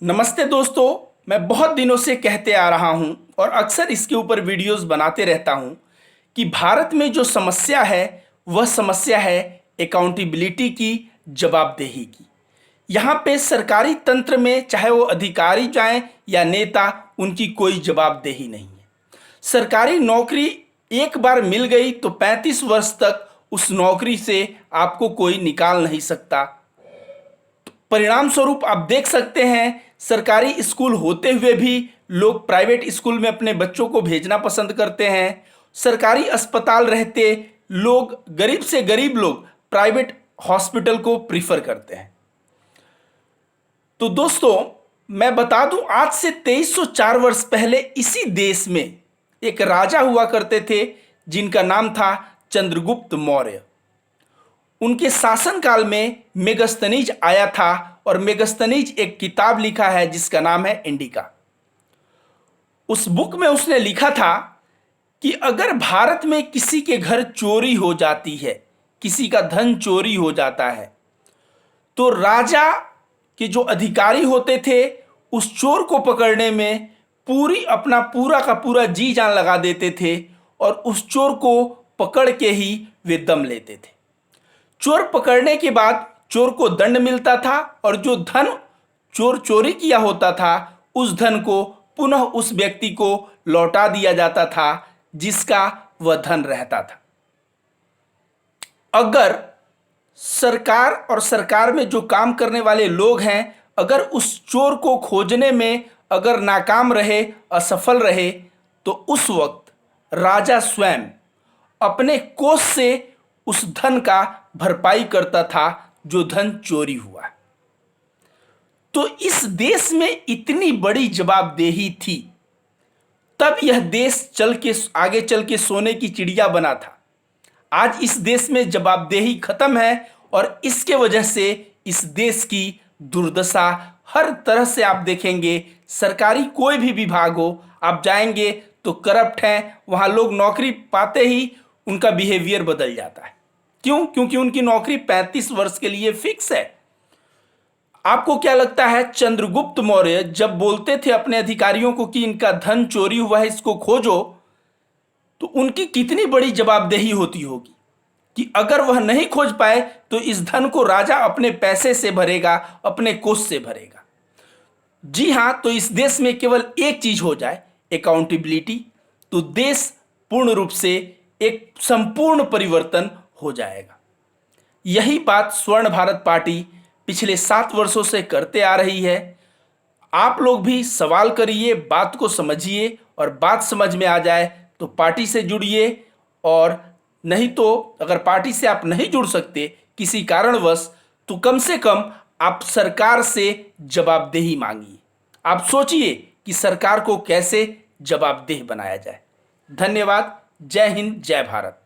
नमस्ते दोस्तों। मैं बहुत दिनों से कहते आ रहा हूं और अक्सर इसके ऊपर वीडियोस बनाते रहता हूं कि भारत में जो समस्या है वह समस्या है अकाउंटेबिलिटी की, जवाबदेही की। यहाँ पे सरकारी तंत्र में चाहे वो अधिकारी जाएं या नेता, उनकी कोई जवाबदेही नहीं है। सरकारी नौकरी एक बार मिल गई तो 35 वर्ष तक उस नौकरी से आपको कोई निकाल नहीं सकता। परिणाम स्वरूप आप देख सकते हैं, सरकारी स्कूल होते हुए भी लोग प्राइवेट स्कूल में अपने बच्चों को भेजना पसंद करते हैं। सरकारी अस्पताल रहते लोग, गरीब से गरीब लोग, प्राइवेट हॉस्पिटल को प्रीफर करते हैं। तो दोस्तों, मैं बता दूं, आज से 2304 वर्ष पहले इसी देश में एक राजा हुआ करते थे जिनका नाम था चंद्रगुप्त मौर्य। उनके शासनकाल में मेगस्थनीज आया था और मेगस्थनीज एक किताब लिखा है जिसका नाम है इंडिका। उस बुक में उसने लिखा था कि अगर भारत में किसी के घर चोरी हो जाती है, किसी का धन चोरी हो जाता है, तो राजा के जो अधिकारी होते थे उस चोर को पकड़ने में अपना पूरा का पूरा जी जान लगा देते थे और उस चोर को पकड़ के ही वे दम लेते थे। चोर पकड़ने के बाद चोर को दंड मिलता था और जो धन चोर चोरी किया होता था उस धन को पुनः उस व्यक्ति को लौटा दिया जाता था जिसका वह धन रहता था। अगर सरकार और सरकार में जो काम करने वाले लोग हैं, अगर उस चोर को खोजने में अगर नाकाम रहे, असफल रहे, तो उस वक्त राजा स्वयं अपने कोष से उस धन का भरपाई करता था जो धन चोरी हुआ। तो इस देश में इतनी बड़ी जवाबदेही थी, तब यह देश आगे चल के सोने की चिड़िया बना था। आज इस देश में जवाबदेही खत्म है और इसके वजह से इस देश की दुर्दशा हर तरह से आप देखेंगे। सरकारी कोई भी विभाग हो, आप जाएंगे तो करप्ट हैं। वहां लोग नौकरी पाते ही उनका बिहेवियर बदल जाता है। क्यों? क्योंकि उनकी नौकरी 35 वर्ष के लिए फिक्स है। आपको क्या लगता है, चंद्रगुप्त मौर्य जब बोलते थे अपने अधिकारियों को कि इनका धन चोरी हुआ है, इसको खोजो, तो उनकी कितनी बड़ी जवाबदेही होती होगी कि अगर वह नहीं खोज पाए तो इस धन को राजा अपने पैसे से भरेगा, अपने कोष से भरेगा। जी हां, तो इस देश में केवल एक चीज हो जाए, अकाउंटेबिलिटी, तो देश पूर्ण रूप से एक संपूर्ण परिवर्तन हो जाएगा। यही बात स्वर्ण भारत पार्टी पिछले 7 वर्षों से करते आ रही है। आप लोग भी सवाल करिए, बात को समझिए, और बात समझ में आ जाए तो पार्टी से जुड़िए, और नहीं तो अगर पार्टी से आप नहीं जुड़ सकते किसी कारणवश, तो कम से कम आप सरकार से जवाबदेही मांगिए। आप सोचिए कि सरकार को कैसे जवाबदेह बनाया जाए। धन्यवाद। जय हिंद, जय भारत।